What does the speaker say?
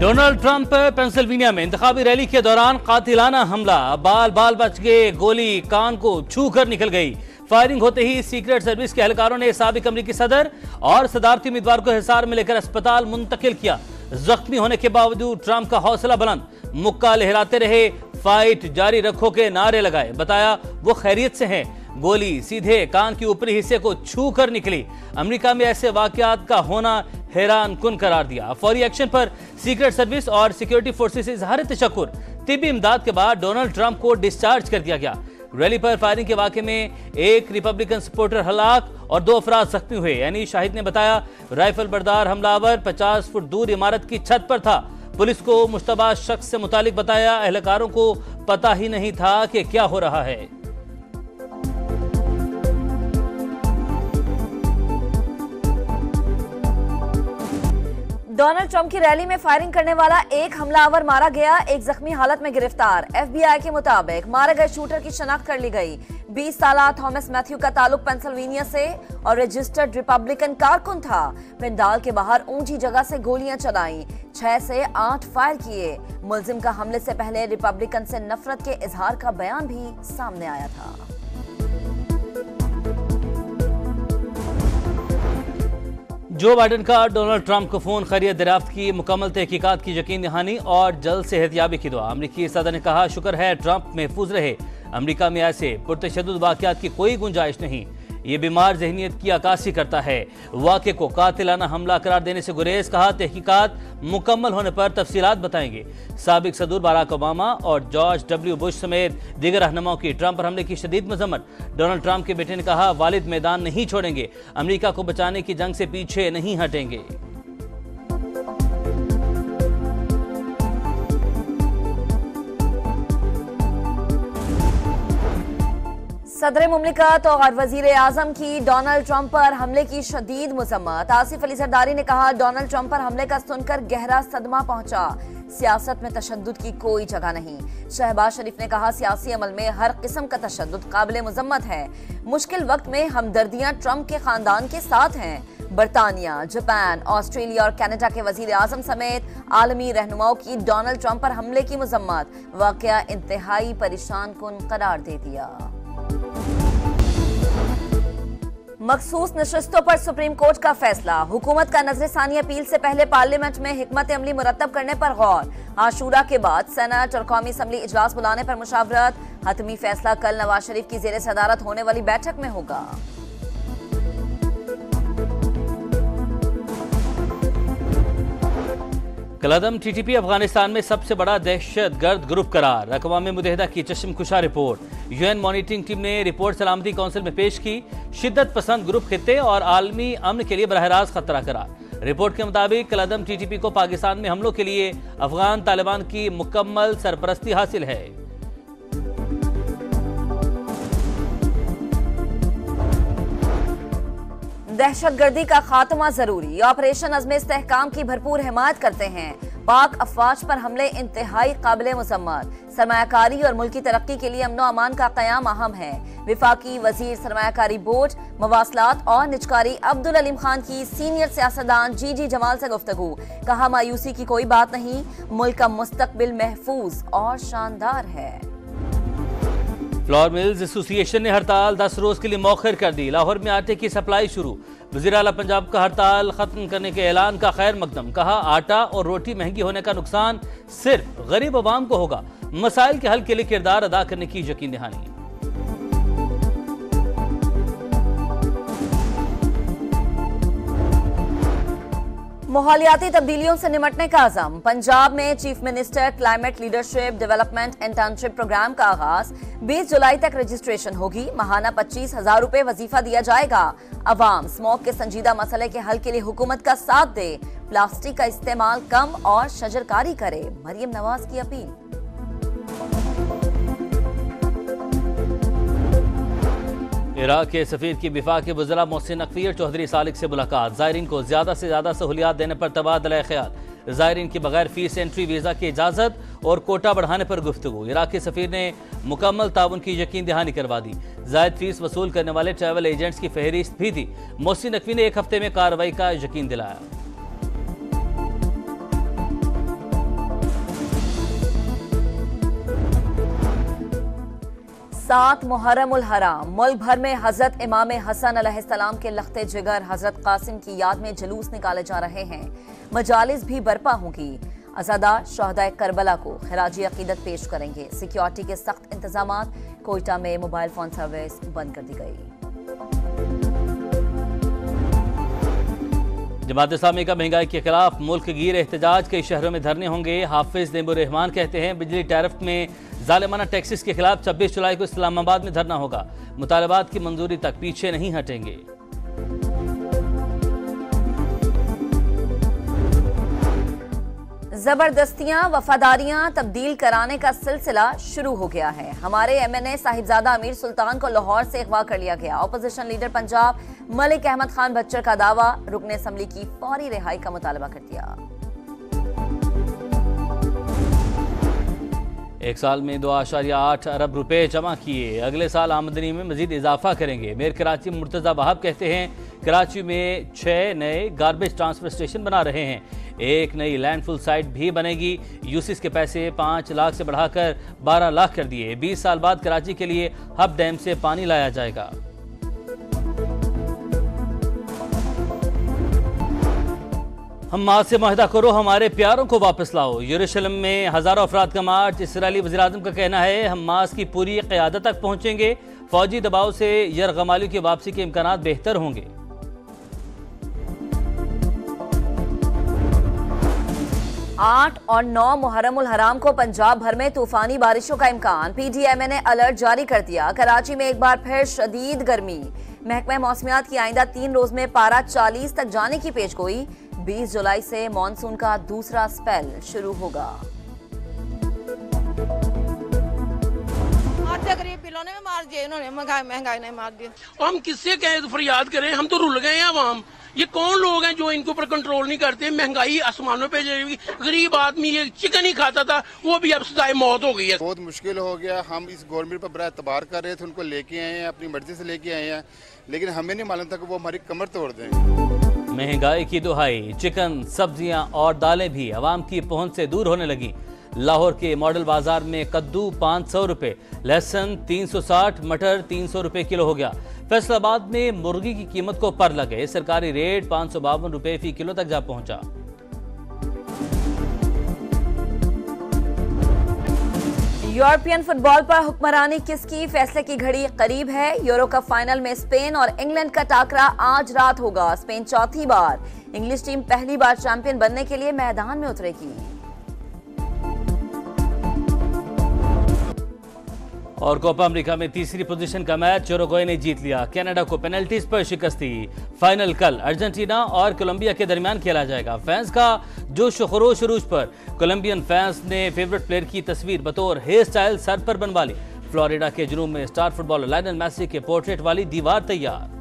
Donald Trump Pennsylvania में इंतखाबी rally के दौरान कातिलाना हमला, बाल बाल बच गए, गोली कान को छू कर निकल गई। फायरिंग होते ही सीक्रेट सर्विस के एहलकारों ने साबिक अमरीकी सदर और सदारती उम्मीदवार को हिसार में लेकर अस्पताल मुंतकिल किया। जख्मी होने के बावजूद ट्रंप का हौसला बुलंद, मुक्का लहराते रहे, फाइट जारी रखो के नारे लगाए। बताया वो खैरियत से हैं। गोली सीधे कान के ऊपरी हिस्से को छू कर निकली। अमेरिका में ऐसे वाकयात का होना हैरान कुन करार दिया। फौरी एक्शन पर सीक्रेट सर्विस और सिक्योरिटी फोर्सेस से इजहार तशक्कुर। तिब्बी इमदाद के बाद डोनाल्ड ट्रंप को डिस्चार्ज कर दिया गया। रैली पर फायरिंग के वाकये में एक रिपब्लिकन सपोर्टर हलाक और 2 अफराद जख्मी हुए। यानी शाहिद ने बताया राइफल बरदार हमलावर 50 फुट दूर इमारत की छत पर था। पुलिस को मुश्तबा शख्स से मुतालिक बताया एहलकारों को पता ही नहीं था कि क्या हो रहा है। डोनाल्ड ट्रंप की रैली में फायरिंग करने वाला एक हमलावर मारा गया, एक जख्मी हालत में गिरफ्तार। FBI के मुताबिक मारे गए शूटर की शनाख्त कर ली गई। 20 साला थॉमस मैथ्यू का ताल्लुक पेंसिल्वेनिया से और रजिस्टर्ड रिपब्लिकन कारकुन था। पंडाल के बाहर ऊंची जगह से गोलियां चलाई, 6 से 8 फायर किए। मुलजिम का हमले से पहले रिपब्लिकन से नफरत के इजहार का बयान भी सामने आया था। जो बाइडेन का डोनाल्ड ट्रंप को फोन खैरियत दरियाफ्त की, मुकम्मल तहकीकात की यकीन दहानी और जल्द सेहतियाबी की दुआ। अमरीकी सदर ने कहा शुक्र है ट्रंप महफूज रहे। अमरीका में ऐसे पुरतशद्दुद वाकयात की कोई गुंजाइश नहीं। ये बीमार जहनीत की अक्कासी करता है। वाक़े को कातिलाना हमला करार देने से गुरेज। कहा तहकीकात मुकम्मल होने पर तफसीलात बताएंगे। साबिक सदर बराक ओबामा और जॉर्ज W बुश समेत दीगर रहनुमाओं की ट्रंप पर हमले की शदीद मजम्मत। डोनाल्ड ट्रंप के बेटे ने कहा वालिद मैदान नहीं छोड़ेंगे, अमरीका को बचाने की जंग से पीछे नहीं हटेंगे। सदर मुमलिकत और वजीर आजम की डोनाल्ड ट्रंप पर हमले की शदीद मजम्मत। आसिफ अली जरदारी ने कहा डोनाल्ड ट्रंप पर हमले का सुनकर गहरा सदमा पहुंचा। सियासत में तशद्दुद की कोई जगह नहीं। शहबाज शरीफ ने कहा सियासी अमल में हर किस्म का तशद्दुद काबिल मजम्मत है। मुश्किल वक्त में हमदर्दियां ट्रंप के खानदान के साथ हैं। बरतानिया, जापान, ऑस्ट्रेलिया और कनाडा के वजीर आजम समेत आलमी रहनुमाओं की डोनाल्ड ट्रंप पर हमले की मजम्मत। वाकया इंतहाई परेशान कुन करार दे दिया। मखसूस नशस्तों पर सुप्रीम कोर्ट का फैसला। हुकूमत का नजरसानी अपील से पहले पार्लियामेंट में हिकमत अमली मुरतब करने पर गौर। आशूरा के बाद सेनेट और कौमी असम्बली इजलास बुलाने पर मुशावरत। हतमी फैसला कल नवाज शरीफ की जेर सदारत होने वाली बैठक में होगा। कलअदम TTP अफगानिस्तान में सबसे बड़ा दहशतगर्द ग्रुप करार। अक़वाम मुत्तहिदा की चश्मकुशा रिपोर्ट। UN मॉनिटरिंग टीम ने रिपोर्ट सलामती कौंसिल में पेश की। शिद्दत पसंद ग्रुप खित्ते और आलमी अमन के लिए बरह रास्त खतरा करार। रिपोर्ट के मुताबिक कलअदम TTP को पाकिस्तान में हमलों के लिए अफगान तालिबान की मुकम्मल सरपरस्ती हासिल है। दहशतगर्दी का खात्मा जरूरी। ऑपरेशन अज़्म इस्तेहकाम की भरपूर हिमायत करते हैं। पाक अफवाज पर हमले इंतहाई काबिल मुज़म्मत। सरमायाकारी और मुल्की तरक्की के लिए अमनो अमान का क़याम अहम है। विफाकी वजीर सरमायाकारी बोर्ड, मवासलात और निजकारी अब्दुल अलीम खान की सीनियर सियासतदान GG जमाल से गुफ्तगू। कहा मायूसी की कोई बात नहीं, मुल्क का मुस्तकबिल महफूज और शानदार है। फ्लोर मिल्स एसोसिएशन ने हड़ताल 10 रोज के लिए मौखर कर दी। लाहौर में आटे की सप्लाई शुरू। वज़ीर आला पंजाब का हड़ताल खत्म करने के ऐलान का खैर मकदम। कहा आटा और रोटी महंगी होने का नुकसान सिर्फ गरीब अवाम को होगा। मसाइल के हल के लिए किरदार अदा करने की यकीन दहानी। माहौलियाती तब्दीलियों से निमटने का अज़म। पंजाब में chief minister climate leadership development internship programme का आगाज। 20 जुलाई तक रजिस्ट्रेशन होगी। माहाना 25,000 रुपए वजीफा दिया जाएगा। अवाम स्मोक के संजीदा मसले के हल के लिए हुकूमत का साथ दे। प्लास्टिक का इस्तेमाल कम और शजरकारी करे। मरियम नवाज की अपील। इराक के सफीर की विफाक के वज़रा मोहसिन नकवी और चौधरी सालिक से मुलाकात। ज़ायरीन को ज़्यादा से ज़्यादा सहूलियात देने पर तबादला ख्याल। ज़ायरीन की बगैर फीस एंट्री वीज़ा की इजाज़त और कोटा बढ़ाने पर गुफ्तगू। इराक के सफीर ने मुकम्मल ताउन की यकीन दहानी करवा दी। ज़ायद फीस वसूल करने वाले ट्रैवल एजेंट्स की फहरिस्त भी दी। मोहसिन नकवी ने 1 हफ्ते में कार्रवाई का यकीन दिलाया। 7 मुहर्रम उल हराम मुल्क भर में हजरत इमाम हसन अलैहिस्सलाम के लख्ते जिगर हजरत कासिम की याद में जुलूस निकाले जा रहे हैं। मजालिस भी बर्पा होंगी। अज़ादार शहदाए करबला को खिराजी अकीदत पेश करेंगे। सिक्योरिटी के सख्त इंतजाम। कोयटा में मोबाइल फोन सर्विस बंद कर दी गई। जमात इस्लामी का महंगाई के खिलाफ मुल्क गिर एहतजाज। कई शहरों में धरने होंगे। हाफिज नेबुर रहमान कहते हैं बिजली टैरिफ में जालिमाना टैक्सेस के खिलाफ 26 जुलाई को इस्लामाबाद में धरना होगा। मुतालबात की मंजूरी तक पीछे नहीं हटेंगे। जबरदस्तियां वफादारियां तब्दील कराने का सिलसिला शुरू हो गया है। हमारे MNA साहिबजादा अमीर सुल्तान को लाहौर से अगवा कर लिया गया। ऑपोजिशन लीडर पंजाब मलिक अहमद खान भच्चर का दावा, रुकन असम्बली की फौरी रिहाई का मुतालबा कर दिया। एक साल में 2.8 अरब रुपए जमा किए। अगले साल आमदनी में मजीद इजाफा करेंगे। मेयर कराची मुर्तजा वहाब कहते हैं कराची में 6 नए गार्बेज ट्रांसफर स्टेशन बना रहे हैं। एक नई लैंडफुल साइट भी बनेगी। यूसिस के पैसे 5 लाख से बढ़ाकर 12 लाख कर दिए। 20 साल बाद कराची के लिए हब डैम से पानी लाया जाएगा। हमास से मुआहदा करो, हमारे प्यारों को वापस लाओ। यरूशलेम में हजारों अफराद का मार्च। इसराइली वज़ीर-ए-आज़म का कहना है हमास की पूरी क़यादत तक पहुंचेंगे। फौजी दबाव से यरगमालियों की वापसी के इम्कानात बेहतर होंगे। 8 और 9 मुहर्रम उल हराम को पंजाब भर में तूफानी बारिशों का इम्कान। PDMA ने अलर्ट जारी कर दिया। कराची में एक बार फिर शदीद गर्मी। महकमा मौसमियात की आइंदा 3 रोज में पारा 40 तक जाने की पेशगोई। 20 जुलाई से मानसून का दूसरा स्पेल शुरू होगा। गरीब पिलों ने मार दिया, इन्होंने महंगाई ने मार दिया। हम किससे कहें तो फरियाद करें, हम तो रुल गए हैं अवाम। ये कौन लोग हैं जो इनके ऊपर कंट्रोल नहीं करते। महंगाई आसमानों पे जाएगी। गरीब आदमी ये चिकन ही खाता था, वो भी अब सजाए मौत हो गई है। बहुत मुश्किल हो गया। हम इस गवर्नमेंट पर बड़ा एतबार कर रहे थे, उनको लेके आए हैं, अपनी मर्जी से लेके आए हैं, लेकिन हमें नहीं मालूम था कि वो हमारी कमर तोड़ दें। महंगाई की दुहाई। चिकन, सब्जियां और दालें भी अवाम की पहुंच से दूर होने लगी। लाहौर के मॉडल बाजार में कद्दू 500 रुपए, लहसुन 360, मटर 300 रुपए किलो हो गया। फैसलाबाद में मुर्गी की कीमत को पर लगे। सरकारी रेट 552 रुपए फी किलो तक जा पहुंचा। यूरोपियन फुटबॉल पर हुक्मरानी किसकी, फैसले की घड़ी करीब है। यूरो कप फाइनल में स्पेन और इंग्लैंड का टाकरा आज रात होगा। स्पेन चौथी बार, इंग्लिश टीम पहली बार चैंपियन बनने के लिए मैदान में उतरेगी। और कोपा अमेरिका में तीसरी पोजीशन का मैच उरुग्वे ने जीत लिया। कनाडा को पेनल्टीज पर शिकस्त दी। फाइनल कल अर्जेंटीना और कोलंबिया के दरमियान खेला जाएगा। फैंस का जोश खरोश अरूज पर। कोलंबियन फैंस ने फेवरेट प्लेयर की तस्वीर बतौर हेयर स्टाइल सर पर बनवा ली। फ्लोरिडा के जुनूब में स्टार फुटबॉलर लायनल मेसी के पोर्ट्रेट वाली दीवार तैयार।